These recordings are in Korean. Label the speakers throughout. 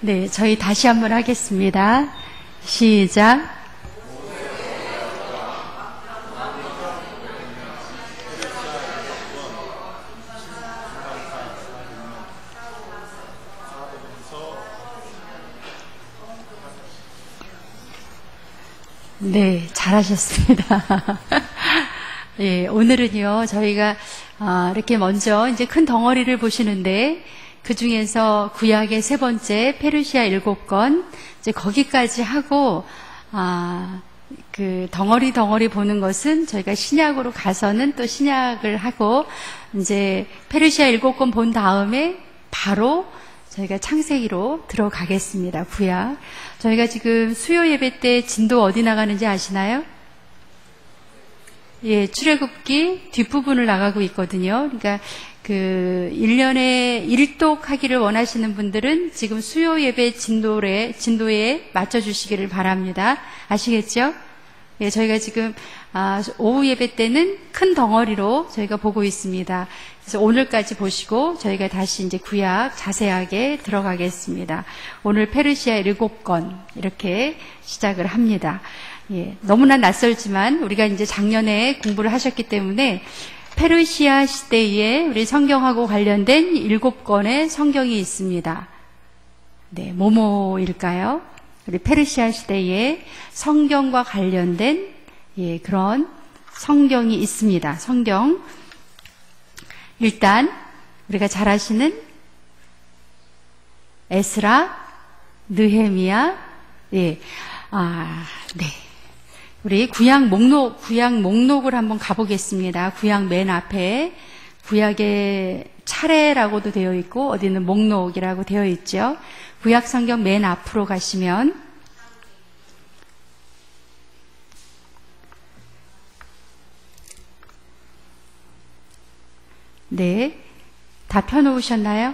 Speaker 1: 네, 저희 다시 한번 하겠습니다. 시작. 네, 잘하셨습니다. 예, 오늘은요, 저희가 이렇게 먼저 이제 큰 덩어리를 보시는데, 그 중에서 구약의 세 번째 페르시아 7권, 이제 거기까지 하고, 그 덩어리 보는 것은 저희가 신약으로 가서는 또 신약을 하고, 이제 페르시아 7권 본 다음에 바로 저희가 창세기로 들어가겠습니다. 구약. 저희가 지금 수요 예배 때 진도 어디 나가는지 아시나요? 예, 출애굽기 뒷부분을 나가고 있거든요. 그러니까 그 1년에 1독 하기를 원하시는 분들은 지금 수요 예배 진도에 맞춰 주시기를 바랍니다. 아시겠죠? 예, 저희가 지금 오후 예배 때는 큰 덩어리로 저희가 보고 있습니다. 그래서 오늘까지 보시고 저희가 다시 이제 구약 자세하게 들어가겠습니다. 오늘 페르시아 7권 이렇게 시작을 합니다. 예, 너무나 낯설지만 우리가 이제 작년에 공부를 하셨기 때문에 페르시아 시대에 우리 성경하고 관련된 7권의 성경이 있습니다. 네, 뭐뭐일까요? 우리 페르시아 시대에 성경과 관련된 그런 성경이 있습니다. 성경. 일단 우리가 잘 아시는 에스라, 느헤미야, 네. 우리 구약 목록을 한번 가보겠습니다. 구약 맨 앞에 구약의 차례라고도 되어 있고 어디는 목록이라고 되어 있죠. 구약 성경 맨 앞으로 가시면 네, 다 펴놓으셨나요?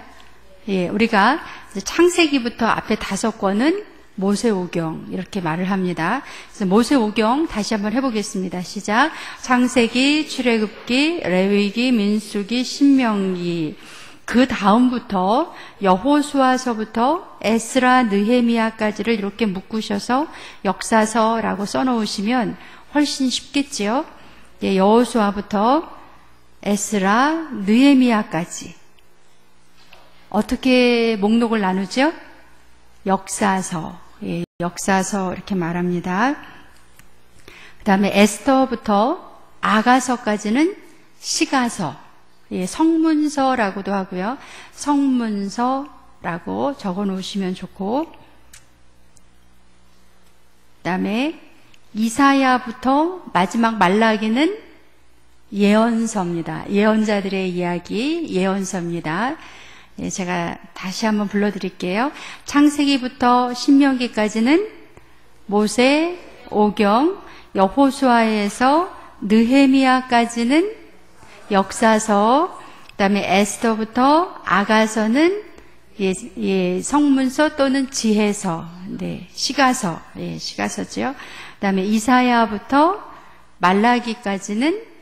Speaker 1: 예, 우리가 창세기부터 앞에 5권은 모세오경 이렇게 말을 합니다. 그래서 모세오경 다시 한번 해보겠습니다. 시작. 창세기, 출애굽기, 레위기, 민수기, 신명기. 그 다음부터 여호수아서부터 에스라, 느헤미야까지를 이렇게 묶으셔서 역사서라고 써놓으시면 훨씬 쉽겠지요. 예, 여호수아부터 에스라, 느헤미야까지. 어떻게 목록을 나누죠? 역사서. 예, 역사서 이렇게 말합니다. 그 다음에 에스더부터 아가서까지는 시가서, 예, 성문서라고도 하고요. 성문서라고 적어 놓으시면 좋고, 그 다음에 이사야부터 마지막 말라기는 예언서입니다. 예언자들의 이야기, 예언서입니다. 예, 제가 다시 한번 불러드릴게요. 창세기부터 신명기까지는 모세, 오경, 여호수아에서 느헤미야까지는 역사서, 그 다음에 에스더부터 아가서는 성문서 또는 지혜서, 네, 시가서, 예, 시가서죠. 그 다음에 이사야부터 말라기까지는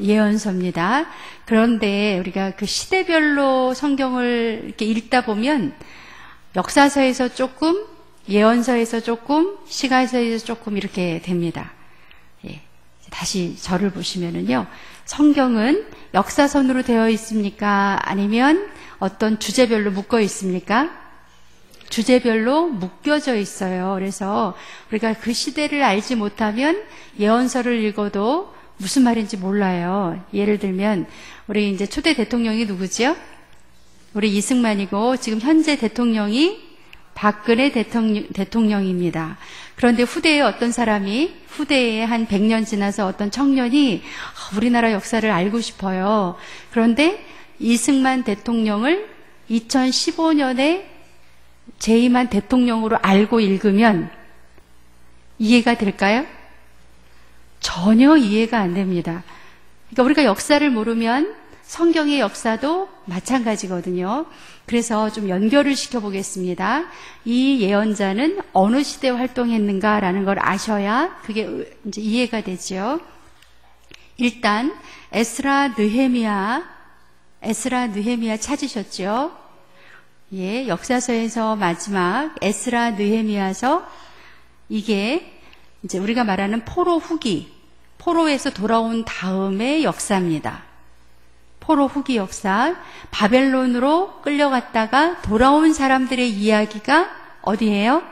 Speaker 1: 예언서입니다. 그런데 우리가 그 시대별로 성경을 이렇게 읽다 보면 역사서에서 조금, 예언서에서 조금, 시가서에서 조금 이렇게 됩니다. 예. 다시 저를 보시면은요, 성경은 역사선으로 되어 있습니까? 아니면 어떤 주제별로 묶어 있습니까? 주제별로 묶여져 있어요. 그래서 우리가 그 시대를 알지 못하면 예언서를 읽어도 무슨 말인지 몰라요. 예를 들면 우리 이제 초대 대통령이 누구죠? 우리 이승만이고 지금 현재 대통령이 박근혜 대통령입니다. 그런데 후대에 어떤 사람이 후대에 한 100년 지나서 어떤 청년이 우리나라 역사를 알고 싶어요. 그런데 이승만 대통령을 2015년에 재임한 대통령으로 알고 읽으면 이해가 될까요? 전혀 이해가 안 됩니다. 그러니까 우리가 역사를 모르면 성경의 역사도 마찬가지거든요. 그래서 좀 연결을 시켜보겠습니다. 이 예언자는 어느 시대에 활동했는가라는 걸 아셔야 그게 이제 이해가 되죠. 일단 에스라 느헤미야 찾으셨죠? 예, 역사서에서 마지막 에스라 느헤미야서, 이게 이제 우리가 말하는 포로 후기, 포로에서 돌아온 다음의 역사입니다. 포로 후기 역사, 바벨론으로 끌려갔다가 돌아온 사람들의 이야기가 어디예요?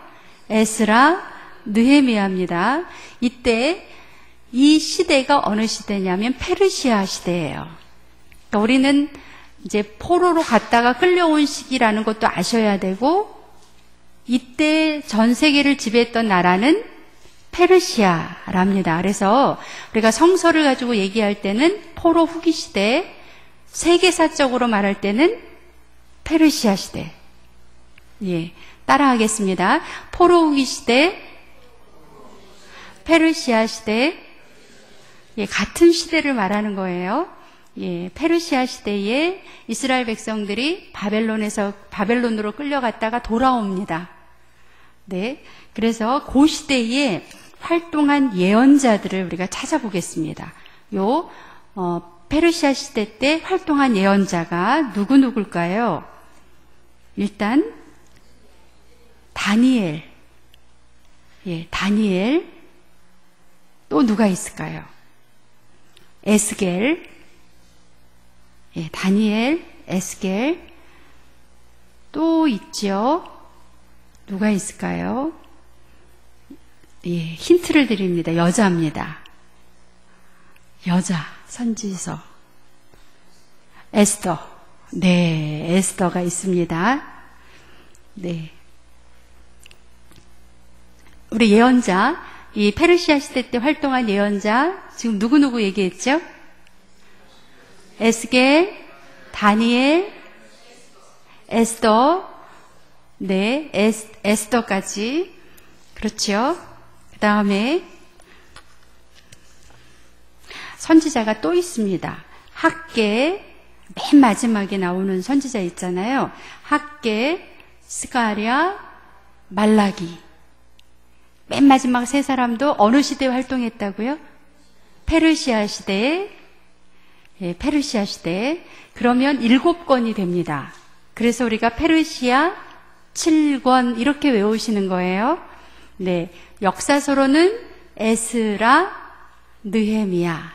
Speaker 1: 에스라 느헤미야입니다. 이때 이 시대가 어느 시대냐면 페르시아 시대예요. 그러니까 우리는 이제 포로로 갔다가 끌려온 시기라는 것도 아셔야 되고, 이때 전 세계를 지배했던 나라는 페르시아랍니다. 그래서 우리가 성서를 가지고 얘기할 때는 포로 후기 시대, 세계사적으로 말할 때는 페르시아 시대. 예, 따라하겠습니다. 포로 후기 시대, 페르시아 시대, 예, 같은 시대를 말하는 거예요. 예, 페르시아 시대에 이스라엘 백성들이 바벨론으로 끌려갔다가 돌아옵니다. 네, 그래서 그 시대에 활동한 예언자들을 우리가 찾아보겠습니다. 페르시아 시대 때 활동한 예언자가 누굴까요? 일단 다니엘. 예, 다니엘. 또 누가 있을까요? 에스겔. 예, 다니엘, 에스겔. 또 있죠. 누가 있을까요? 예, 힌트를 드립니다. 여자입니다. 여자, 선지서. 에스더. 네, 에스더가 있습니다. 네. 우리 예언자, 이 페르시아 시대 때 활동한 예언자, 지금 누구 얘기했죠? 에스겔, 다니엘, 에스더, 네, 에스더까지. 그렇죠. 그 다음에 선지자가 또 있습니다. 학개, 맨 마지막에 나오는 선지자 있잖아요. 학개, 스가랴, 말라기. 맨 마지막 세 사람도 어느 시대에 활동했다고요? 페르시아 시대에. 예, 페르시아 시대. 그러면 7권이 됩니다. 그래서 우리가 페르시아 7권 이렇게 외우시는 거예요. 네, 역사서로는 에스라, 느헤미야.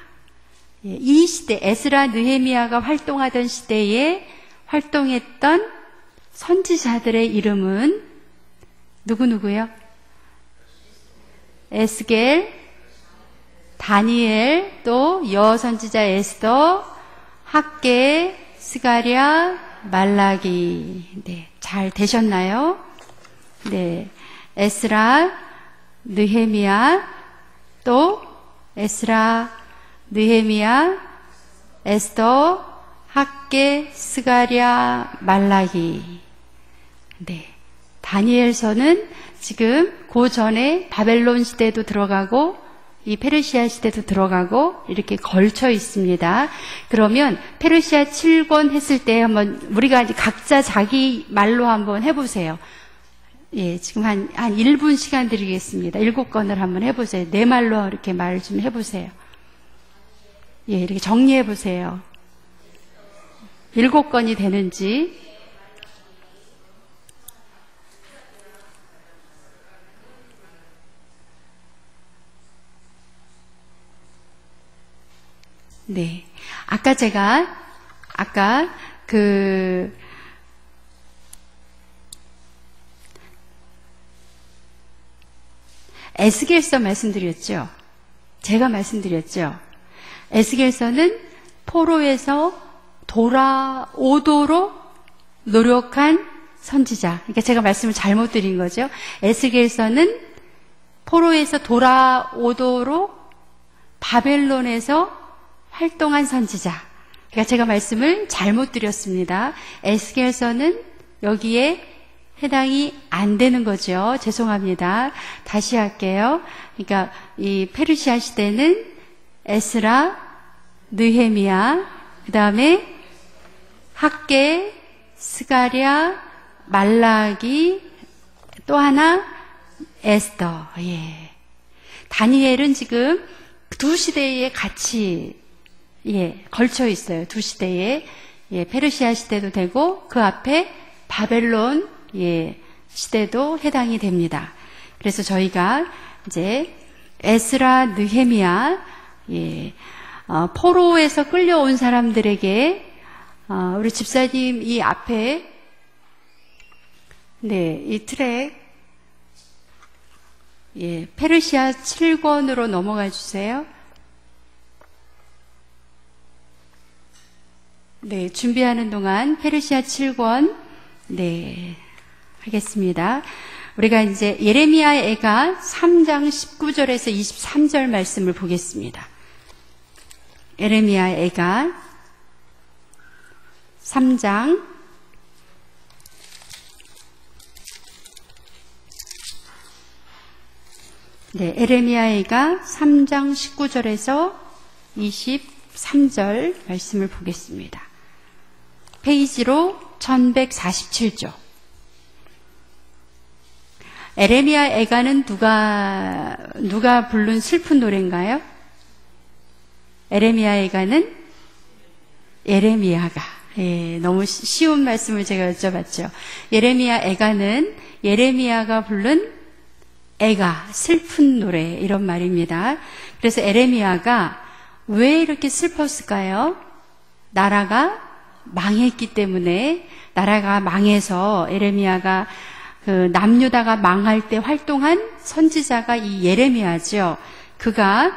Speaker 1: 예, 이 시대, 에스라, 느헤미야가 활동하던 시대에 활동했던 선지자들의 이름은 누구요? 에스겔, 다니엘, 또 여선지자 에스더, 학개, 스가랴, 말라기. 네, 잘 되셨나요? 네, 에스라, 느헤미야, 또 에스라, 느헤미야, 에스더, 학개, 스가랴, 말라기. 네, 다니엘서는 지금 그 전에 바벨론 시대도 들어가고 이 페르시아 시대도 들어가고 이렇게 걸쳐 있습니다. 그러면 페르시아 7권 했을 때 한번 우리가 이제 각자 자기 말로 한번 해보세요. 예, 지금 한 1분 시간 드리겠습니다. 7권을 한번 해보세요. 내 말로 이렇게 말 좀 해보세요. 예, 이렇게 정리해보세요. 7권이 되는지. 네. 아까 에스겔서 말씀드렸죠. 제가 말씀드렸죠. 에스겔서는 포로에서 돌아오도록 노력한 선지자. 그러니까 제가 말씀을 잘못 드린 거죠. 에스겔서는 포로에서 돌아오도록 바벨론에서 활동한 선지자. 그러니까 제가 말씀을 잘못 드렸습니다. 에스겔서는 여기에 해당이 안 되는 거죠. 죄송합니다. 다시 할게요. 그러니까 이 페르시아 시대는 에스라, 느헤미야, 그 다음에 학개, 스가랴, 말라기, 또 하나 에스더. 예. 다니엘은 지금 두 시대에 같이 걸쳐 있어요. 두 시대에. 예, 페르시아 시대도 되고 그 앞에 바벨론 시대도 해당이 됩니다. 그래서 저희가 이제 에스라, 느헤미야 포로에서 끌려온 사람들에게 우리 집사님 이 앞에 이 트랙 페르시아 7권으로 넘어가 주세요. 준비하는 동안 페르시아 7권 하겠습니다. 우리가 이제 예레미야의 애가 3장 19절에서 23절 말씀을 보겠습니다. 예레미야의 애가 3장 예레미야의 애가 3장 19절에서 23절 말씀을 보겠습니다. 페이지로 1147조. 에레미야 애가는 누가 부른 슬픈 노래인가요? 에레미야 애가는 예레미야가. 너무 쉬운 말씀을 제가 여쭤봤죠. 예레미야 애가는 예레미야가 부른 애가 슬픈 노래 이런 말입니다. 그래서 에레미야가 왜 이렇게 슬펐을까요? 나라가 망했기 때문에, 나라가 망해서 에레미야가 남유다가 망할 때 활동한 선지자가 이 예레미야죠. 그가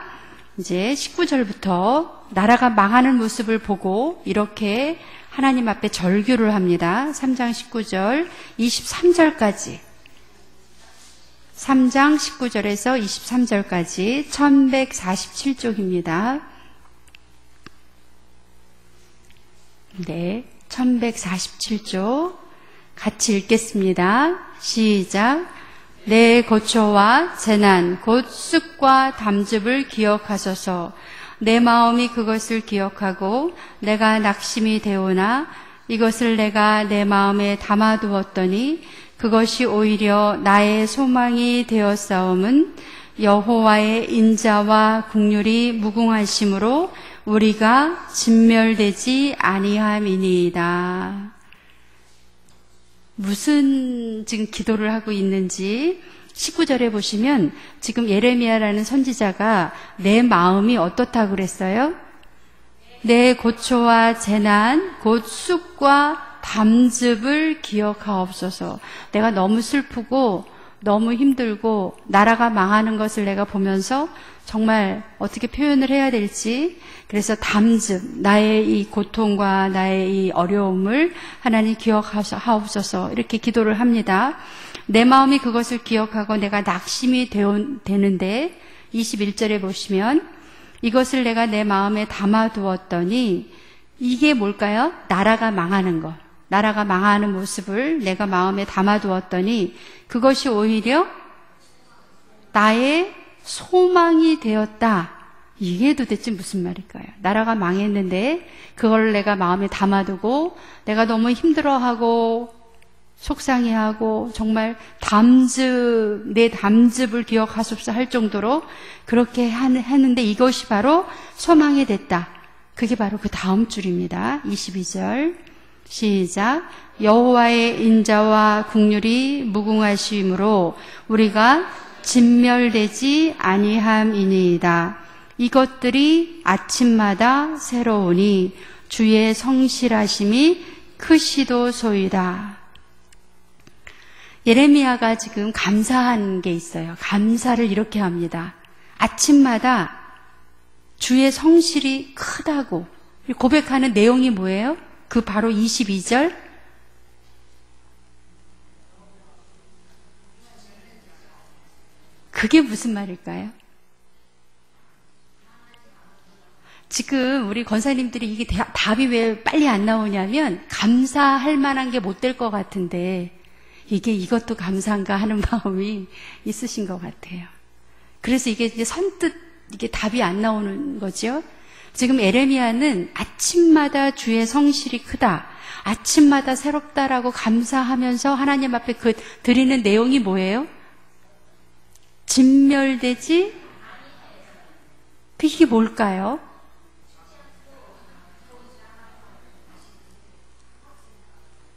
Speaker 1: 이제 19절부터 나라가 망하는 모습을 보고 이렇게 하나님 앞에 절규를 합니다. 3장 19절, 23절까지. 3장 19절에서 23절까지 1147쪽입니다. 1147쪽 같이 읽겠습니다. 시작. 내 고초와 재난 곧 쑥과 담즙을 기억하소서. 내 마음이 그것을 기억하고 내가 낙심이 되오나 이것을 내가 내 마음에 담아두었더니 그것이 오히려 나의 소망이 되었사옴은 여호와의 인자와 긍휼이 무궁하심으로 우리가 진멸되지 아니함이니이다. 무슨 지금 기도를 하고 있는지 19절에 보시면 지금 예레미야라는 선지자가 내 마음이 어떻다고 그랬어요? 내 고초와 재난 곧 쑥과 담즙을 기억하옵소서. 내가 너무 슬프고 너무 힘들고 나라가 망하는 것을 내가 보면서 정말 어떻게 표현을 해야 될지, 그래서 담즙, 나의 이 고통과 나의 이 어려움을 하나님 기억하옵소서 이렇게 기도를 합니다. 내 마음이 그것을 기억하고 내가 낙심이 되는데 21절에 보시면 이것을 내가 내 마음에 담아두었더니 이게 뭘까요? 나라가 망하는 것, 나라가 망하는 모습을 내가 마음에 담아두었더니 그것이 오히려 나의 소망이 되었다. 이게 도대체 무슨 말일까요? 나라가 망했는데 그걸 내가 마음에 담아두고 내가 너무 힘들어하고 속상해하고 정말 내 담즙을 기억하소서 할 정도로 그렇게 하는데 이것이 바로 소망이 됐다. 그게 바로 그 다음 줄입니다. 22절 시작. 여호와의 인자와 긍휼이 무궁하심으로 우리가 진멸되지 아니함이니이다. 이것들이 아침마다 새로우니 주의 성실하심이 크시도소이다. 예레미야가 지금 감사한 게 있어요. 감사를 이렇게 합니다. 아침마다 주의 성실이 크다고 고백하는 내용이 뭐예요? 그 바로 22절. 그게 무슨 말일까요? 지금 우리 권사님들이 이게 답이 왜 빨리 안 나오냐면 감사할 만한 게 못 될 것 같은데 이것도 감사한가 하는 마음이 있으신 것 같아요. 그래서 이게 이제 선뜻 이게 답이 안 나오는 거죠. 지금 에레미야는 아침마다 주의 성실이 크다, 아침마다 새롭다라고 감사하면서 하나님 앞에 드리는 내용이 뭐예요? 진멸되지? 이게 뭘까요?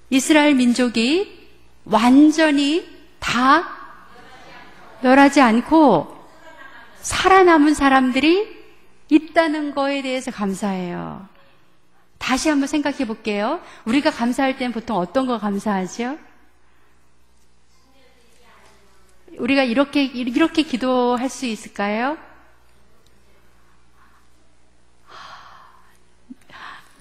Speaker 1: 이스라엘 민족이 완전히 다 멸하지 않고 살아남은 사람들이 있다는 거에 대해서 감사해요. 다시 한번 생각해 볼게요. 우리가 감사할 때는 보통 어떤 거 감사하죠? 우리가 이렇게 기도할 수 있을까요?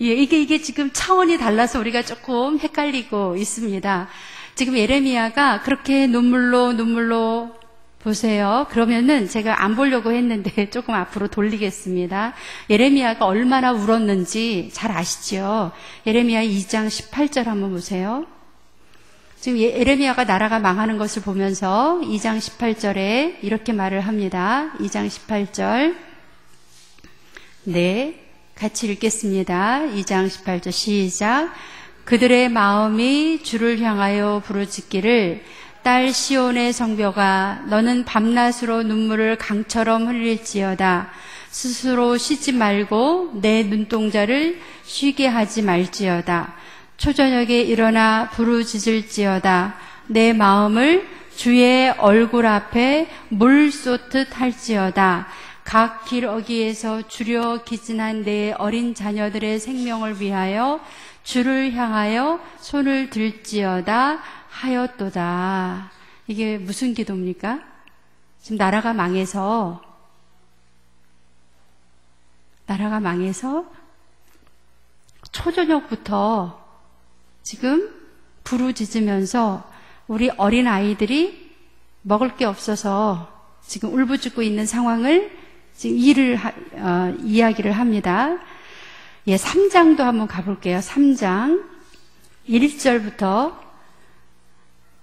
Speaker 1: 예, 이게 지금 차원이 달라서 우리가 조금 헷갈리고 있습니다. 지금 예레미야가 그렇게 눈물로 보세요. 그러면은 제가 안 보려고 했는데 조금 앞으로 돌리겠습니다. 예레미야가 얼마나 울었는지 잘 아시죠? 예레미야 2장 18절 한번 보세요. 지금 예레미야가 나라가 망하는 것을 보면서 2장 18절에 이렇게 말을 합니다. 2장 18절. 네, 같이 읽겠습니다. 2장 18절 시작. 그들의 마음이 주를 향하여 부르짖기를 딸 시온의 성벽아 너는 밤낮으로 눈물을 강처럼 흘릴지어다. 스스로 쉬지 말고 내 눈동자를 쉬게 하지 말지어다. 초저녁에 일어나 부르짖을지어다. 내 마음을 주의 얼굴 앞에 물 쏟듯 할지어다. 각 길 어귀에서 주려 기진한 내 어린 자녀들의 생명을 위하여 주를 향하여 손을 들지어다 하였도다. 이게 무슨 기도입니까? 지금 나라가 망해서 초저녁부터 지금 부르짖으면서 우리 어린 아이들이 먹을 게 없어서 지금 울부짖고 있는 상황을 지금 이야기를 합니다. 예, 3장도 한번 가볼게요. 3장 1절부터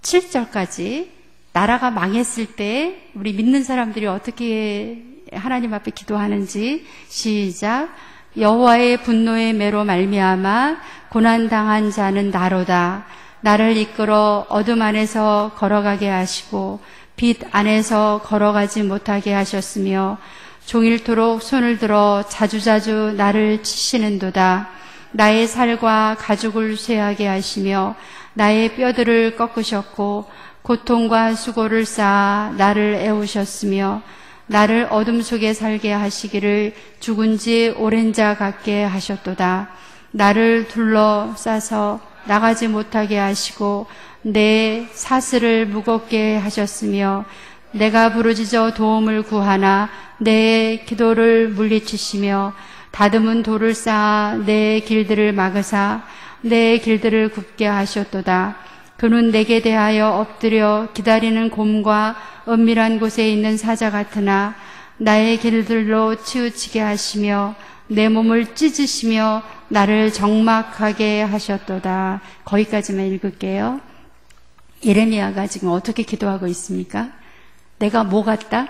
Speaker 1: 7절까지 나라가 망했을 때 우리 믿는 사람들이 어떻게 하나님 앞에 기도하는지 시작. 여호와의 분노의 매로 말미암아 고난당한 자는 나로다. 나를 이끌어 어둠 안에서 걸어가게 하시고 빛 안에서 걸어가지 못하게 하셨으며 종일토록 손을 들어 자주자주 나를 치시는도다. 나의 살과 가죽을 쇠하게 하시며 나의 뼈들을 꺾으셨고 고통과 수고를 쌓아 나를 애우셨으며 나를 어둠 속에 살게 하시기를 죽은 지 오랜 자 같게 하셨도다. 나를 둘러싸서 나가지 못하게 하시고 내 사슬을 무겁게 하셨으며 내가 부르짖어 도움을 구하나 내 기도를 물리치시며 다듬은 돌을 쌓아 내 길들을 막으사 내 길들을 굽게 하셨도다. 그는 내게 대하여 엎드려 기다리는 곰과 은밀한 곳에 있는 사자 같으나 나의 길들로 치우치게 하시며 내 몸을 찢으시며 나를 적막하게 하셨도다. 거기까지만 읽을게요. 예레미야가 지금 어떻게 기도하고 있습니까? 내가 뭐 같다?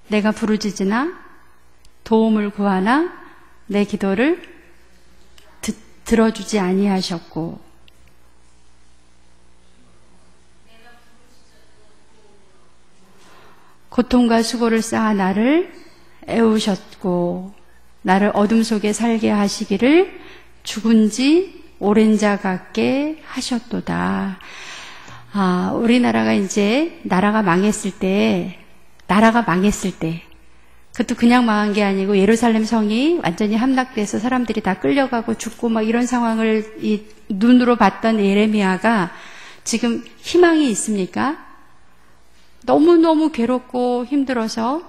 Speaker 1: 내가 부르짖으나 도움을 구하나 내 기도를 들어주지 아니하셨고 고통과 수고를 쌓아 나를 애우셨고 나를 어둠 속에 살게 하시기를 죽은 지 오랜 자 같게 하셨도다. 우리나라가 이제 나라가 망했을 때 그것도 그냥 망한 게 아니고 예루살렘 성이 완전히 함락돼서 사람들이 다 끌려가고 죽고 막 이런 상황을 눈으로 봤던 예레미야가 지금 희망이 있습니까? 너무너무 괴롭고 힘들어서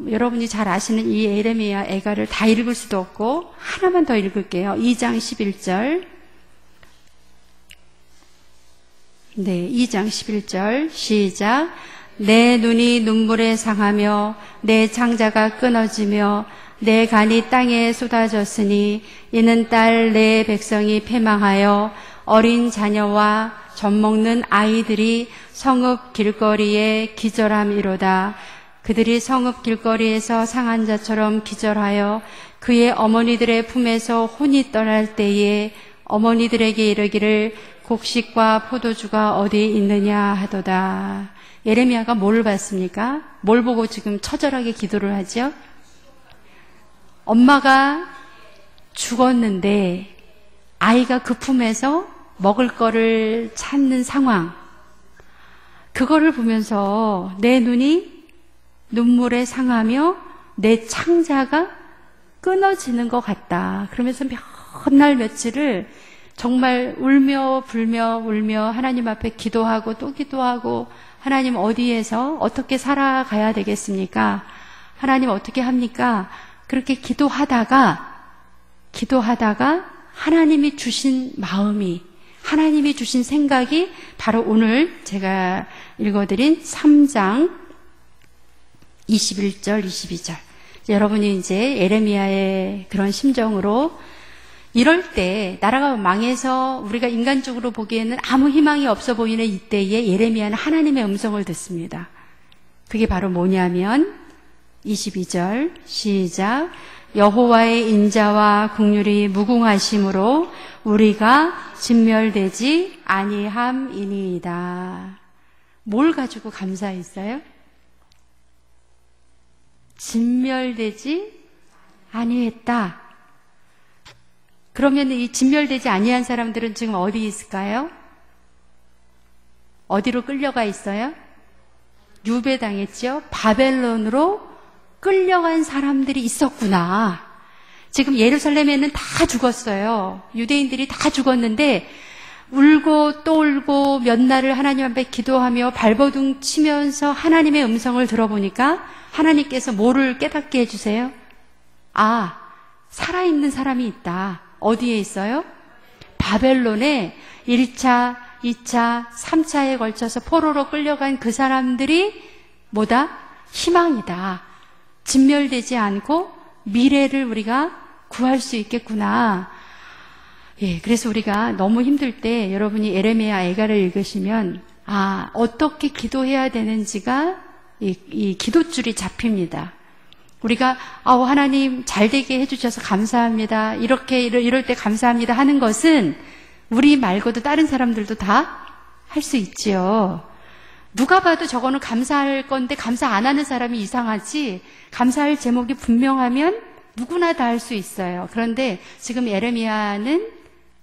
Speaker 1: 여러분이 잘 아시는 이 예레미야 애가를 다 읽을 수도 없고 하나만 더 읽을게요. 2장 11절. 네, 2장 11절 시작. 내 눈이 눈물에 상하며 내 창자가 끊어지며 내 간이 땅에 쏟아졌으니 이는 딸 내 백성이 패망하여 어린 자녀와 젖먹는 아이들이 성읍 길거리에 기절함이로다. 그들이 성읍 길거리에서 상한 자처럼 기절하여 그의 어머니들의 품에서 혼이 떠날 때에 어머니들에게 이르기를 곡식과 포도주가 어디 있느냐 하도다. 예레미야가 뭘 봤습니까? 뭘 보고 지금 처절하게 기도를 하죠? 엄마가 죽었는데 아이가 그 품에서 먹을 거를 찾는 상황, 그거를 보면서 내 눈이 눈물에 상하며 내 창자가 끊어지는 것 같다. 그러면서 몇 날 며칠을 정말 울며 불며 울며 하나님 앞에 기도하고 또 기도하고, 하나님 어디에서 어떻게 살아가야 되겠습니까? 하나님 어떻게 합니까? 그렇게 기도하다가 하나님이 주신 마음이, 하나님이 주신 생각이 바로 오늘 제가 읽어드린 3장 21절, 22절. 여러분이 이제 예레미야의 그런 심정으로, 이럴 때 나라가 망해서 우리가 인간적으로 보기에는 아무 희망이 없어 보이는 이때에 예레미야는 하나님의 음성을 듣습니다. 그게 바로 뭐냐면 22절 시작. 여호와의 인자와 긍휼이 무궁하심으로 우리가 진멸되지 아니함이니이다. 뭘 가지고 감사했어요? 진멸되지 아니했다. 그러면 이 진멸되지 아니한 사람들은 지금 어디 있을까요? 어디로 끌려가 있어요? 유배당했죠? 바벨론으로 끌려간 사람들이 있었구나. 지금 예루살렘에는 다 죽었어요. 유대인들이 다 죽었는데 울고 또 울고 몇 날을 하나님 앞에 기도하며 발버둥 치면서 하나님의 음성을 들어보니까 하나님께서 뭐를 깨닫게 해주세요? 아, 살아있는 사람이 있다. 어디에 있어요? 바벨론에 1차, 2차, 3차에 걸쳐서 포로로 끌려간 그 사람들이 뭐다? 희망이다. 진멸되지 않고 미래를 우리가 구할 수 있겠구나. 예, 그래서 우리가 너무 힘들 때 여러분이 예레미야 애가를 읽으시면 어떻게 기도해야 되는지가 이 기도줄이 잡힙니다. 우리가 하나님 잘되게 해주셔서 감사합니다. 이럴 때 감사합니다 하는 것은 우리 말고도 다른 사람들도 다 할 수 있지요. 누가 봐도 저거는 감사할 건데 감사 안 하는 사람이 이상하지, 감사할 제목이 분명하면 누구나 다 할 수 있어요. 그런데 지금 예레미야는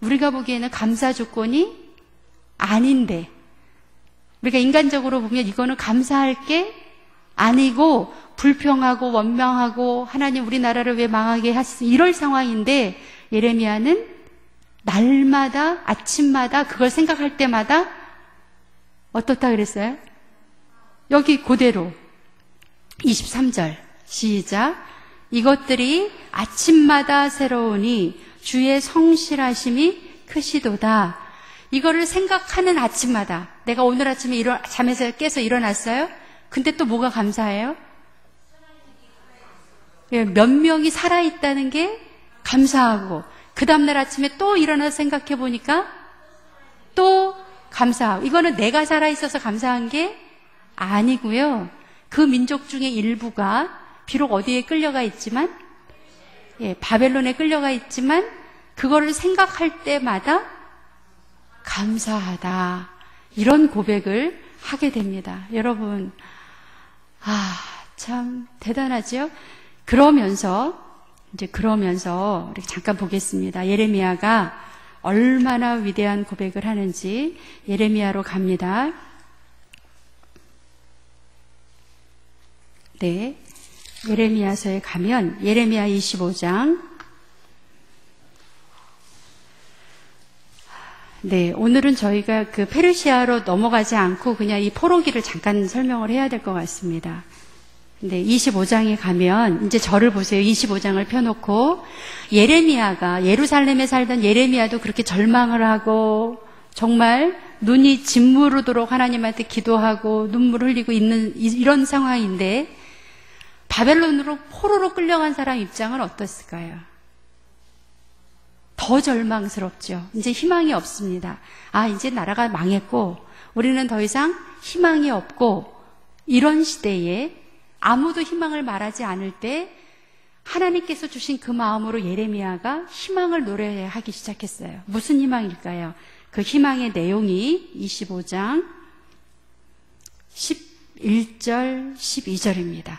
Speaker 1: 우리가 보기에는 감사 조건이 아닌데, 우리가 인간적으로 보면 이거는 감사할 게 아니고 불평하고 원망하고 하나님 우리나라를 왜 망하게 하시지, 이럴 상황인데 예레미야는 날마다 아침마다 그걸 생각할 때마다 어떻다 그랬어요? 여기 그대로 23절 시작. 이것들이 아침마다 새로우니 주의 성실하심이 크시도다. 이거를 생각하는 아침마다, 내가 오늘 아침에 잠에서 깨서 일어났어요? 근데 또 뭐가 감사해요? 몇 명이 살아있다는 게 감사하고, 그 다음날 아침에 또 일어나서 생각해 보니까 또 감사하고, 이거는 내가 살아있어서 감사한 게 아니고요. 그 민족 중에 일부가 비록 어디에 끌려가 있지만, 바벨론에 끌려가 있지만 그거를 생각할 때마다 감사하다, 이런 고백을 하게 됩니다. 여러분, 참 대단하죠? 그러면서 우리 잠깐 보겠습니다. 예레미야가 얼마나 위대한 고백을 하는지 예레미야로 갑니다. 네, 예레미야서에 가면 예레미야 25장. 네, 오늘은 저희가 그 페르시아로 넘어가지 않고 그냥 이 포로기를 잠깐 설명을 해야 될 것 같습니다. 네, 25장에 가면 이제 저를 보세요. 25장을 펴놓고 예레미야가, 예루살렘에 살던 예레미야도 그렇게 절망을 하고 정말 눈이 짓무르도록 하나님한테 기도하고 눈물 흘리고 있는 이런 상황인데, 바벨론으로 포로로 끌려간 사람 입장은 어떻을까요? 더 절망스럽죠. 이제 희망이 없습니다. 이제 나라가 망했고 우리는 더 이상 희망이 없고, 이런 시대에 아무도 희망을 말하지 않을 때 하나님께서 주신 그 마음으로 예레미야가 희망을 노래하기 시작했어요. 무슨 희망일까요? 그 희망의 내용이 25장 11절 12절입니다.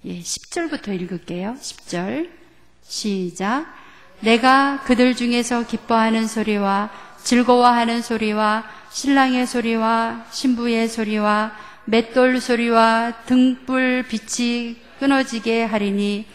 Speaker 1: 10절부터 읽을게요. 10절 시작. 내가 그들 중에서 기뻐하는 소리와 즐거워하는 소리와 신랑의 소리와 신부의 소리와 맷돌 소리와 등불 빛이 끊어지게 하리니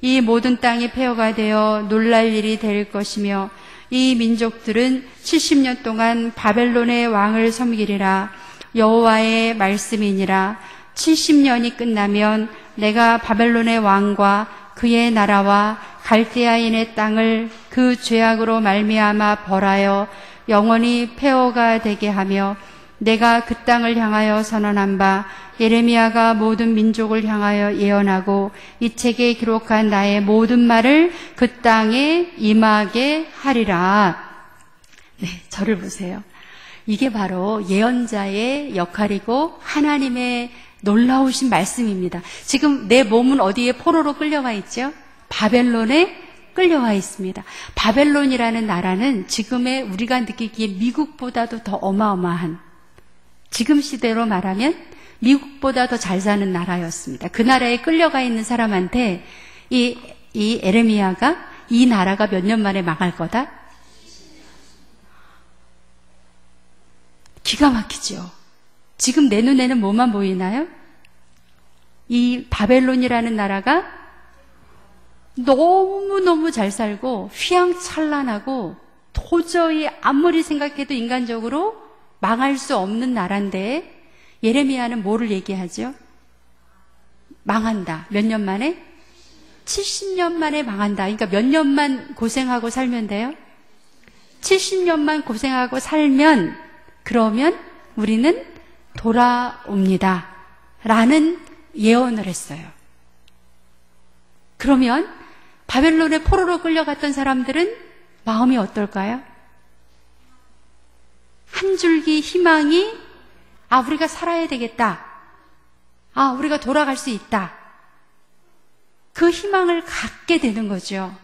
Speaker 1: 이 모든 땅이 폐허가 되어 놀랄 일이 될 것이며 이 민족들은 70년 동안 바벨론의 왕을 섬기리라. 여호와의 말씀이니라. 70년이 끝나면 내가 바벨론의 왕과 그의 나라와 갈대아인의 땅을 그 죄악으로 말미암아 벌하여 영원히 폐허가 되게 하며 내가 그 땅을 향하여 선언한 바 예레미야가 모든 민족을 향하여 예언하고 이 책에 기록한 나의 모든 말을 그 땅에 임하게 하리라. 네, 저를 보세요. 이게 바로 예언자의 역할이고 하나님의 놀라우신 말씀입니다. 지금 내 몸은 어디에 포로로 끌려가 있죠? 바벨론에 끌려와 있습니다. 바벨론이라는 나라는 지금의 우리가 느끼기에 미국보다도 더 어마어마한, 지금 시대로 말하면 미국보다 더 잘 사는 나라였습니다. 그 나라에 끌려가 있는 사람한테 이 에레미야가 이 나라가 몇 년 만에 망할 거다? 기가 막히죠. 지금 내 눈에는 뭐만 보이나요? 이 바벨론이라는 나라가 너무너무 잘 살고 휘황찬란하고 도저히 아무리 생각해도 인간적으로 망할 수 없는 나라인데 예레미야는 뭐를 얘기하죠? 망한다. 몇 년 만에? 70년 만에 망한다. 그러니까 몇 년만 고생하고 살면 돼요? 70년만 고생하고 살면 그러면 우리는 돌아옵니다. 라는 예언을 했어요. 그러면 바벨론의 포로로 끌려갔던 사람들은 마음이 어떨까요? 한 줄기 희망이 우리가 살아야 되겠다. 우리가 돌아갈 수 있다. 그 희망을 갖게 되는 거죠.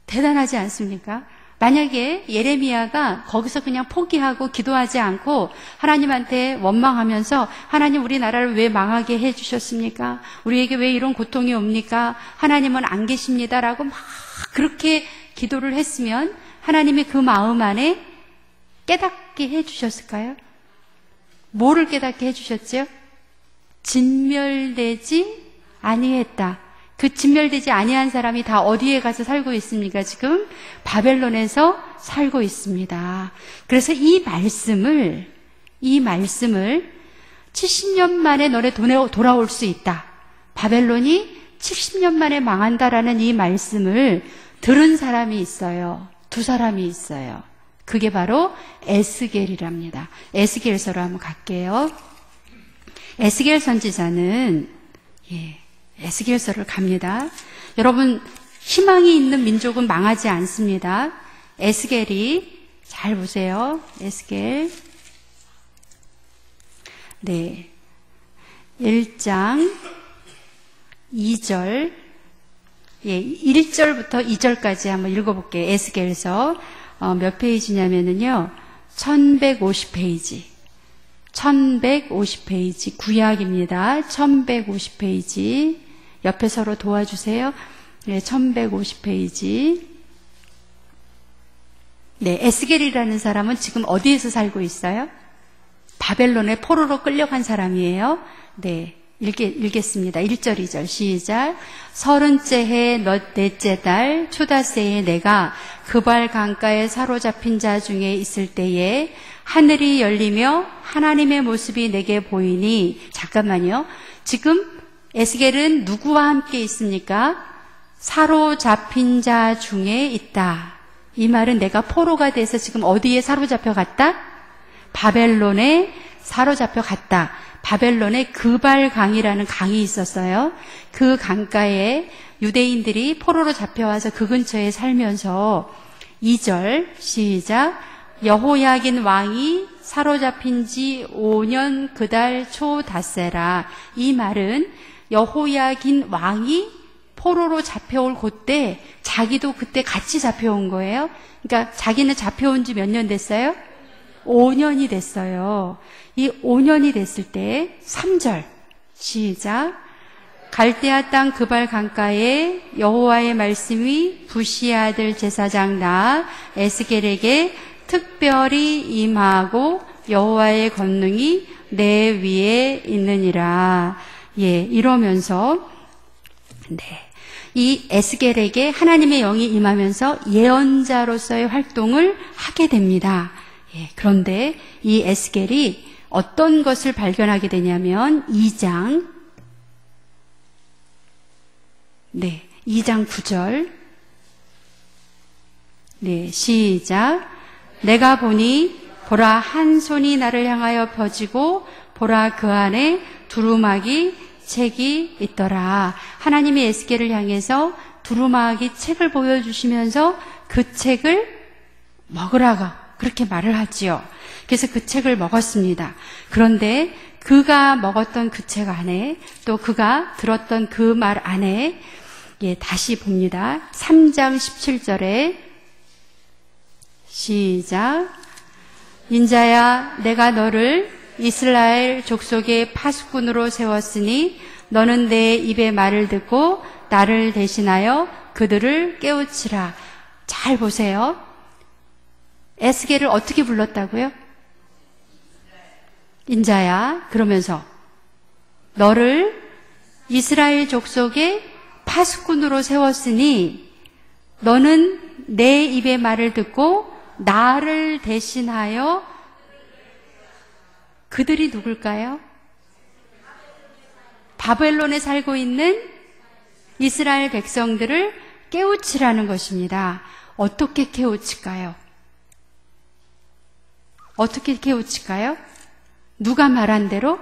Speaker 1: 대단하지 않습니까? 만약에 예레미야가 거기서 그냥 포기하고 기도하지 않고 하나님한테 원망하면서 하나님 우리 나라를 왜 망하게 해주셨습니까? 우리에게 왜 이런 고통이 옵니까? 하나님은 안 계십니다라고 막 그렇게 기도를 했으면 하나님이 그 마음 안에 깨닫게 해주셨을까요? 뭐를 깨닫게 해주셨죠? 진멸되지 아니했다. 그 진멸되지 아니한 사람이 다 어디에 가서 살고 있습니까? 지금 바벨론에서 살고 있습니다. 그래서 이 말씀을 70년 만에 너네 돌아올 수 있다. 바벨론이 70년 만에 망한다라는 이 말씀을 들은 사람이 있어요. 두 사람이 있어요. 그게 바로 에스겔이랍니다. 에스겔서로 한번 갈게요. 에스겔 선지자는 에스겔서를 갑니다. 여러분, 희망이 있는 민족은 망하지 않습니다. 에스겔이 잘 보세요. 에스겔 1장 2절 1절부터 2절까지 한번 읽어볼게요. 에스겔서 몇 페이지냐면요 1150페이지 1150페이지 구약입니다. 1150페이지 옆에 서로 도와주세요. 1150페이지. 에스겔이라는 사람은 지금 어디에서 살고 있어요? 바벨론의 포로로 끌려간 사람이에요. 읽겠습니다. 1절, 2절 시작. 30째 해 넷째 달 초다새에 내가 그발 강가에 사로잡힌 자 중에 있을 때에 하늘이 열리며 하나님의 모습이 내게 보이니, 잠깐만요. 지금 에스겔은 누구와 함께 있습니까? 사로잡힌 자 중에 있다. 이 말은 내가 포로가 돼서 지금 어디에 사로잡혀 갔다? 바벨론에 사로잡혀 갔다. 바벨론에 그발 강이라는 강이 있었어요. 그 강가에 유대인들이 포로로 잡혀와서 그 근처에 살면서 2절 시작. 여호야긴 왕이 사로잡힌 지 5년 그달 초닷새라. 이 말은 여호야긴 왕이 포로로 잡혀올 그때 자기도 그때 같이 잡혀온 거예요. 그러니까 자기는 잡혀온 지 몇 년 됐어요? 5년이 됐어요. 이 5년이 됐을 때 3절 시작. 갈대아 땅 그발 강가에 여호와의 말씀이 부시 아들 제사장 나 에스겔에게 특별히 임하고 여호와의 권능이 내 위에 있느니라. 예, 이러면서 이 에스겔에게 하나님의 영이 임하면서 예언자로서의 활동을 하게 됩니다. 예, 그런데 이 에스겔이 어떤 것을 발견하게 되냐면 2장 9절 시작. 내가 보니 보라 한 손이 나를 향하여 펴지고 보라 그 안에 두루마기 책이 있더라. 하나님이 에스겔을 향해서 두루마기 책을 보여주시면서 그 책을 먹으라고 그렇게 말을 하지요. 그래서 그 책을 먹었습니다. 그런데 그가 먹었던 그 책 안에 또 그가 들었던 그 말 안에 다시 봅니다. 3장 17절에 시작. 인자야 내가 너를 이스라엘 족속의 파수꾼으로 세웠으니 너는 내 입의 말을 듣고 나를 대신하여 그들을 깨우치라. 잘 보세요. 에스겔을 어떻게 불렀다고요? 인자야 그러면서 너를 이스라엘 족속의 파수꾼으로 세웠으니 너는 내 입의 말을 듣고 나를 대신하여 그들이 누굴까요? 바벨론에 살고 있는 이스라엘 백성들을 깨우치라는 것입니다. 어떻게 깨우칠까요? 어떻게 깨우칠까요? 누가 말한 대로?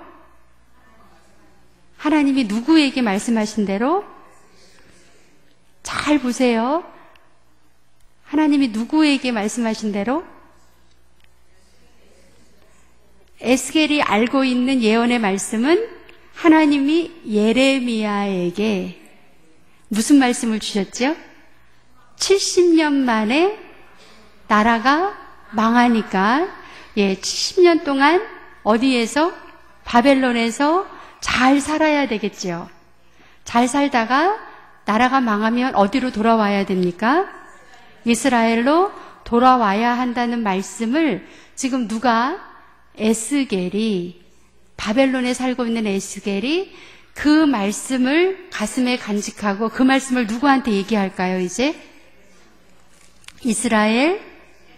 Speaker 1: 하나님이 누구에게 말씀하신 대로? 잘 보세요. 하나님이 누구에게 말씀하신 대로? 에스겔이 알고 있는 예언의 말씀은 하나님이 예레미야에게 무슨 말씀을 주셨죠? 70년 만에 나라가 망하니까 70년 동안 어디에서? 바벨론에서 잘 살아야 되겠죠. 잘 살다가 나라가 망하면 어디로 돌아와야 됩니까? 이스라엘로 돌아와야 한다는 말씀을 지금 누가? 에스겔이, 바벨론에 살고 있는 에스겔이 그 말씀을 가슴에 간직하고 그 말씀을 누구한테 얘기할까요, 이제? 이스라엘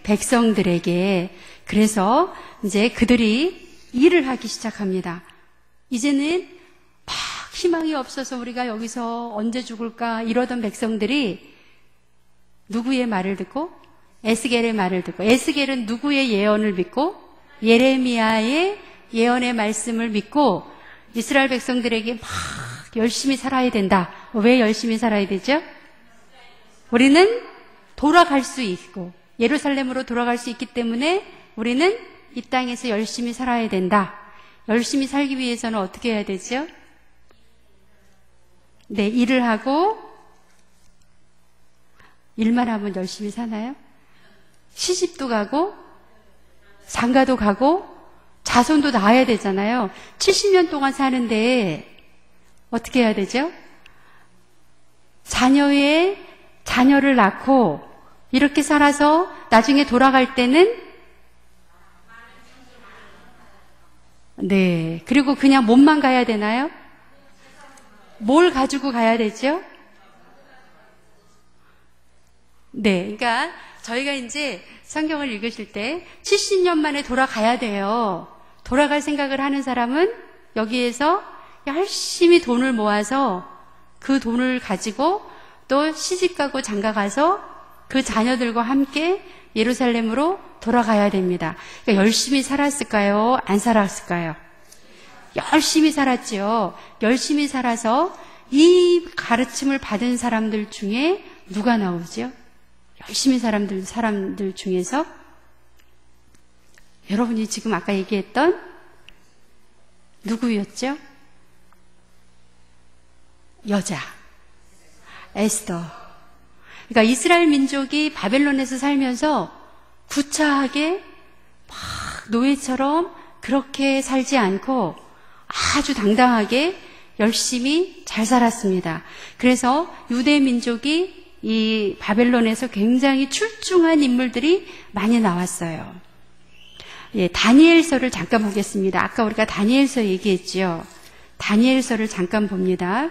Speaker 1: 백성들에게. 그래서 이제 그들이 일을 하기 시작합니다. 이제는 막 희망이 없어서 우리가 여기서 언제 죽을까 이러던 백성들이 누구의 말을 듣고? 에스겔의 말을 듣고. 에스겔은 누구의 예언을 믿고? 예레미야의 예언의 말씀을 믿고 이스라엘 백성들에게 막 열심히 살아야 된다. 왜 열심히 살아야 되죠? 우리는 돌아갈 수 있고 예루살렘으로 돌아갈 수 있기 때문에 우리는 이 땅에서 열심히 살아야 된다. 열심히 살기 위해서는 어떻게 해야 되죠? 일을 하고 일만 하면 열심히 사나요? 시집도 가고 장가도 가고 자손도 낳아야 되잖아요. 70년 동안 사는데 어떻게 해야 되죠? 자녀를 낳고 이렇게 살아서 나중에 돌아갈 때는 그리고 그냥 몸만 가야 되나요? 뭘 가지고 가야 되죠? 그러니까 저희가 이제 성경을 읽으실 때 70년 만에 돌아가야 돼요. 돌아갈 생각을 하는 사람은 여기에서 열심히 돈을 모아서 그 돈을 가지고 또 시집가고 장가가서 그 자녀들과 함께 예루살렘으로 돌아가야 됩니다. 그러니까 열심히 살았을까요? 안 살았을까요? 열심히 살았죠. 열심히 살아서 이 가르침을 받은 사람들 중에 누가 나오죠? 열심히 사람들 중에서 여러분이 지금 아까 얘기했던 누구였죠? 여자 에스더. 그러니까 이스라엘 민족이 바벨론에서 살면서 구차하게 막 노예처럼 그렇게 살지 않고 아주 당당하게 열심히 잘 살았습니다. 그래서 유대 민족이 이 바벨론에서 굉장히 출중한 인물들이 많이 나왔어요. 예, 다니엘서를 잠깐 보겠습니다. 아까 우리가 다니엘서 얘기했죠. 다니엘서를 잠깐 봅니다.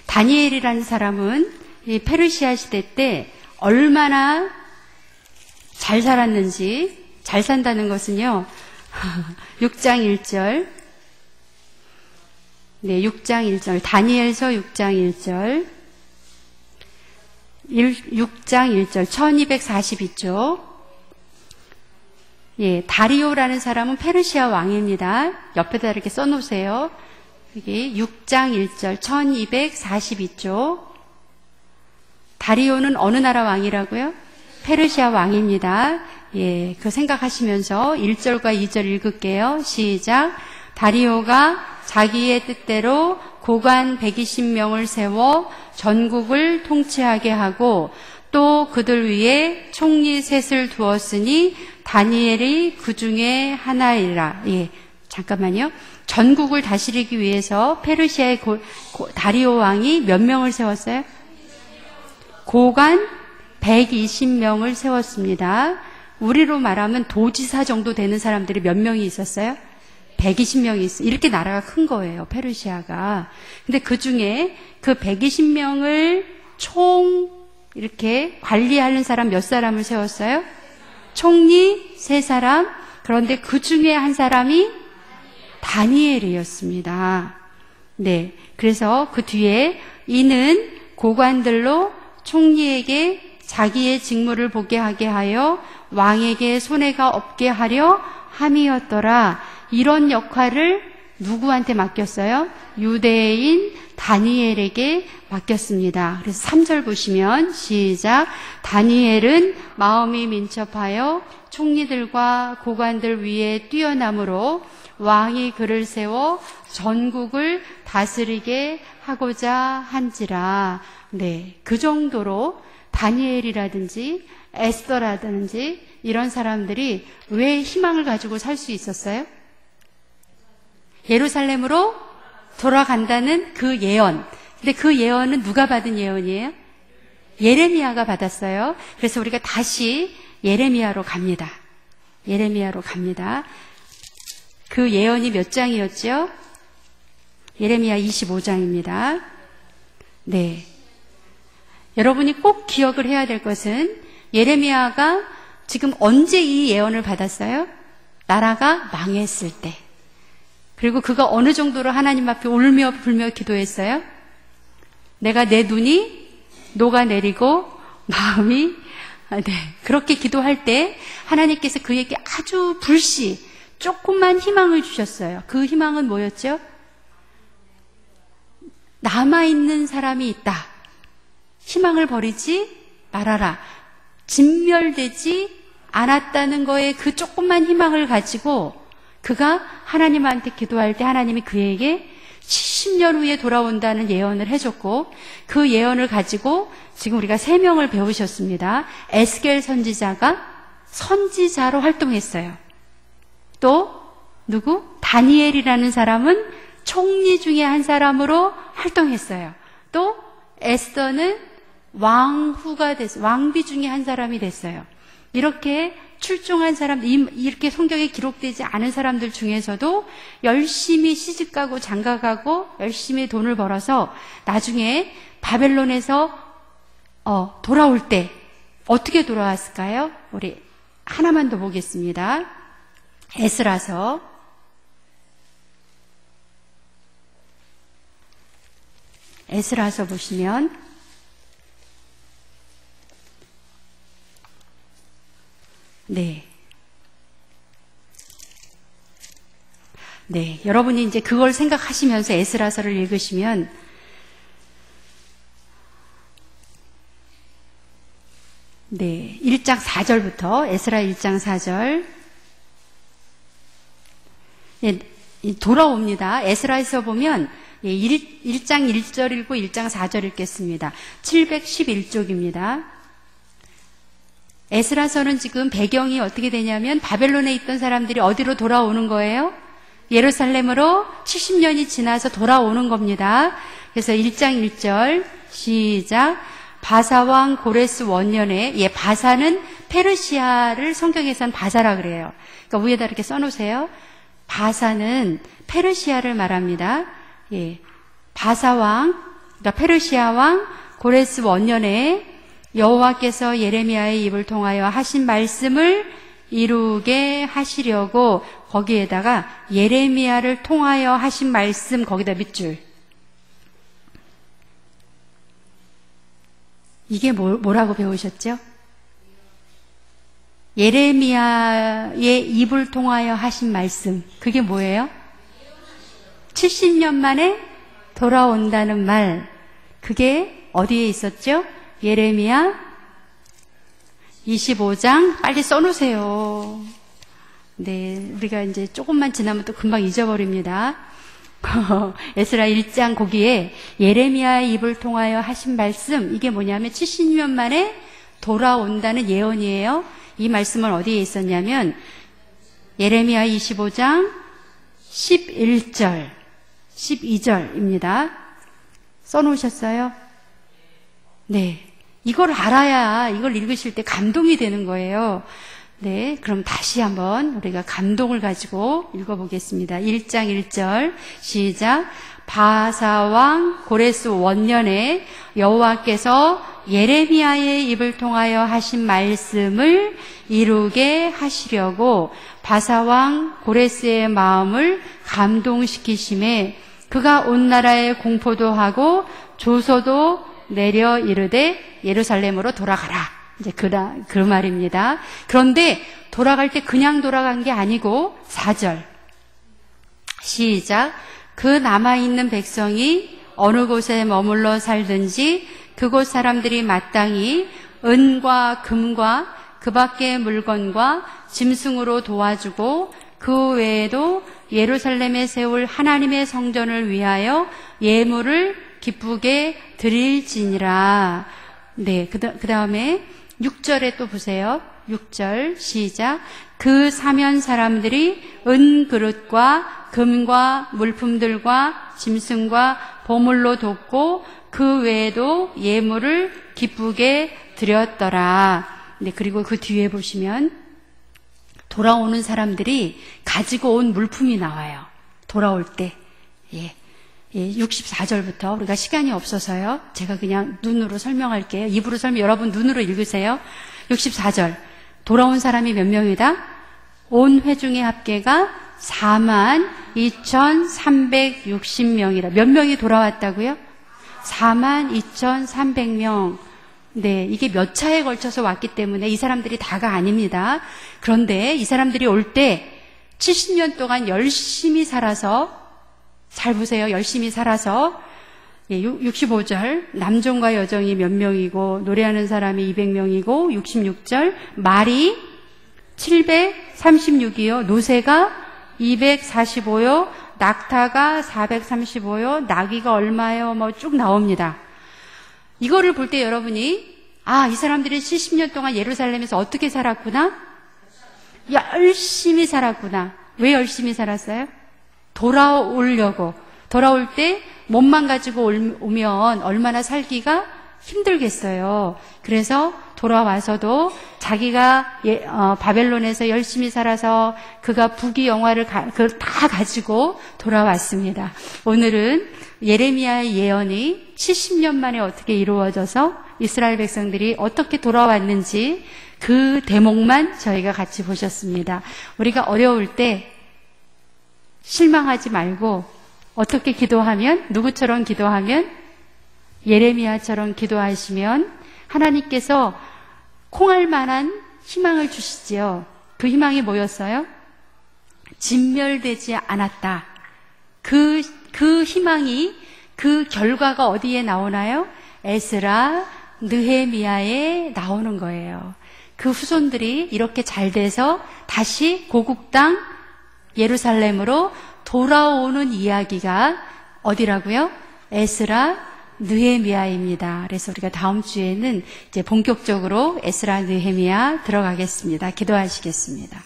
Speaker 1: 다니엘이라는 사람은 이 페르시아 시대 때 얼마나 잘 살았는지, 잘 산다는 것은요, 6장 1절. 네, 6장 1절. 다니엘서 6장 1절. 6장 1절. 1242쪽. 예, 다리오라는 사람은 페르시아 왕입니다. 옆에다 이렇게 써놓으세요. 여기 6장 1절 1242쪽. 다리오는 어느 나라 왕이라고요? 페르시아 왕입니다. 예, 그 생각하시면서 1절과 2절 읽을게요. 시작. 다리오가 자기의 뜻대로 고관 120명을 세워 전국을 통치하게 하고 또 그들 위에 총리 셋을 두었으니 다니엘이 그 중에 하나이라. 예, 잠깐만요. 전국을 다스리기 위해서 페르시아의 다리오 왕이 몇 명을 세웠어요? 고관 120명을 세웠습니다. 우리로 말하면 도지사 정도 되는 사람들이 몇 명이 있었어요? 120명이 있어요. 이렇게 나라가 큰 거예요, 페르시아가. 근데 그 중에 그 120명을 총 이렇게 관리하는 사람 몇 사람을 세웠어요? 총리 3사람. 그런데 그 중에 한 사람이 다니엘이었습니다. 네. 그래서 그 뒤에 이는 고관들로 총리에게 자기의 직무를 보게 하게 하여 왕에게 손해가 없게 하려 함이었더라. 이런 역할을 누구한테 맡겼어요? 유대인 다니엘에게 맡겼습니다. 그래서 3절 보시면 시작. 다니엘은 마음이 민첩하여 총리들과 고관들 위에 뛰어남으로 왕이 그를 세워 전국을 다스리게 하고자 한지라. 네, 그 정도로 다니엘이라든지 에스더라든지 이런 사람들이 왜 희망을 가지고 살 수 있었어요? 예루살렘으로 돌아간다는 그 예언. 근데 그 예언은 누가 받은 예언이에요? 예레미야가 받았어요. 그래서 우리가 다시 예레미야로 갑니다. 예레미야로 갑니다. 그 예언이 몇 장이었죠? 예레미야 25장입니다. 네. 여러분이 꼭 기억을 해야 될 것은 예레미야가 지금 언제 이 예언을 받았어요? 나라가 망했을 때. 그리고 그가 어느 정도로 하나님 앞에 울며 불며 기도했어요? 내가 내 눈이 녹아내리고 마음이 그렇게 기도할 때 하나님께서 그에게 아주 불시 조금만 희망을 주셨어요. 그 희망은 뭐였죠? 남아있는 사람이 있다. 희망을 버리지 말아라. 진멸되지 않았다는 거에 그 조금만 희망을 가지고 그가 하나님한테 기도할 때 하나님이 그에게 70년 후에 돌아온다는 예언을 해줬고 그 예언을 가지고 지금 우리가 3명을 배우셨습니다. 에스겔 선지자가 선지자로 활동했어요. 또 누구? 다니엘이라는 사람은 총리 중에 한 사람으로 활동했어요. 또 에스더는 왕후가 됐어요. 왕비 중에 한 사람이 됐어요. 이렇게 출중한 사람, 이렇게 성경에 기록되지 않은 사람들 중에서도 열심히 시집가고 장가가고 열심히 돈을 벌어서 나중에 바벨론에서 돌아올 때 어떻게 돌아왔을까요? 우리 하나만 더 보겠습니다. 에스라서 보시면 네, 여러분이 이제 그걸 생각하시면서 에스라서를 읽으시면 네, 1장 4절부터 에스라 1장 4절 네, 돌아옵니다. 에스라에서 보면 1장 1절 읽고 1장 4절 읽겠습니다. 711쪽입니다. 에스라서는 지금 배경이 어떻게 되냐면 바벨론에 있던 사람들이 어디로 돌아오는 거예요? 예루살렘으로 70년이 지나서 돌아오는 겁니다. 그래서 1장 1절 시작. 바사왕 고레스 원년에, 바사는 페르시아를 성경에서는 바사라 그래요. 그러니까 위에다 이렇게 써놓으세요. 바사는 페르시아를 말합니다. 바사왕, 그러니까 페르시아 왕 고레스 원년에 여호와께서 예레미야의 입을 통하여 하신 말씀을 이루게 하시려고, 거기에다가 예레미야를 통하여 하신 말씀, 거기다 밑줄. 이게 뭐라고 배우셨죠? 예레미야의 입을 통하여 하신 말씀. 그게 뭐예요? 70년 만에 돌아온다는 말. 그게 어디에 있었죠? 예레미야 25장. 빨리 써놓으세요. 네, 우리가 이제 조금만 지나면 또 금방 잊어버립니다. 에스라 1장 거기에 예레미야의 입을 통하여 하신 말씀, 이게 뭐냐면 70년 만에 돌아온다는 예언이에요. 이 말씀은 어디에 있었냐면 예레미야 25장 11절 12절입니다. 써놓으셨어요? 네, 이걸 알아야 이걸 읽으실 때 감동이 되는 거예요. 네, 그럼 다시 한번 우리가 감동을 가지고 읽어보겠습니다. 1장 1절 시작. 바사왕 고레스 원년에 여호와께서 예레미야의 입을 통하여 하신 말씀을 이루게 하시려고 바사왕 고레스의 마음을 감동시키심에 그가 온 나라에 공포도 하고 조서도 내려 이르되 예루살렘으로 돌아가라. 이제 그 말입니다. 그런데 돌아갈 때 그냥 돌아간 게 아니고 4절 시작. 그 남아있는 백성이 어느 곳에 머물러 살든지 그곳 사람들이 마땅히 은과 금과 그 밖의 물건과 짐승으로 도와주고 그 외에도 예루살렘에 세울 하나님의 성전을 위하여 예물을 기쁘게 드릴지니라. 네, 그 다음에 6절에 또 보세요. 6절 시작. 그 사면 사람들이 은 그릇과 금과 물품들과 짐승과 보물로 돕고 그 외에도 예물을 기쁘게 드렸더라. 네, 그리고 그 뒤에 보시면 돌아오는 사람들이 가지고 온 물품이 나와요. 돌아올 때. 64절부터 우리가 시간이 없어서요. 제가 그냥 눈으로 설명할게요. 입으로 여러분 눈으로 읽으세요. 64절. 돌아온 사람이 몇 명이다? 온 회중의 합계가 42,360명이다. 몇 명이 돌아왔다고요? 42,300명. 네, 이게 몇 차에 걸쳐서 왔기 때문에 이 사람들이 다가 아닙니다. 그런데 이 사람들이 올 때 70년 동안 열심히 살아서, 잘 보세요. 열심히 살아서 65절 남종과 여종이 몇 명이고 노래하는 사람이 200명이고 66절 말이 736이요. 노새가 245요. 낙타가 435요. 나귀가 얼마요? 뭐 쭉 나옵니다. 이거를 볼 때 여러분이 이 사람들이 70년 동안 예루살렘에서 어떻게 살았구나? 열심히 살았구나. 왜 열심히 살았어요? 돌아오려고. 돌아올 때 몸만 가지고 오면 얼마나 살기가 힘들겠어요. 그래서 돌아와서도 자기가 바벨론에서 열심히 살아서 그가 부귀영화를 그걸 다 가지고 돌아왔습니다. 오늘은 예레미야의 예언이 70년 만에 어떻게 이루어져서 이스라엘 백성들이 어떻게 돌아왔는지 그 대목만 저희가 같이 보셨습니다. 우리가 어려울 때 실망하지 말고 어떻게 기도하면, 누구처럼 기도하면, 예레미야처럼 기도하시면 하나님께서 콩알 만한 희망을 주시지요. 그 희망이 뭐였어요? 진멸되지 않았다. 그 희망이, 그 결과가 어디에 나오나요? 에스라, 느헤미야에 나오는 거예요. 그 후손들이 이렇게 잘 돼서 다시 고국 땅 예루살렘으로 돌아오는 이야기가 어디라고요? 에스라, 느헤미야입니다. 그래서 우리가 다음 주에는 이제 본격적으로 에스라, 느헤미야 들어가겠습니다. 기도하시겠습니다.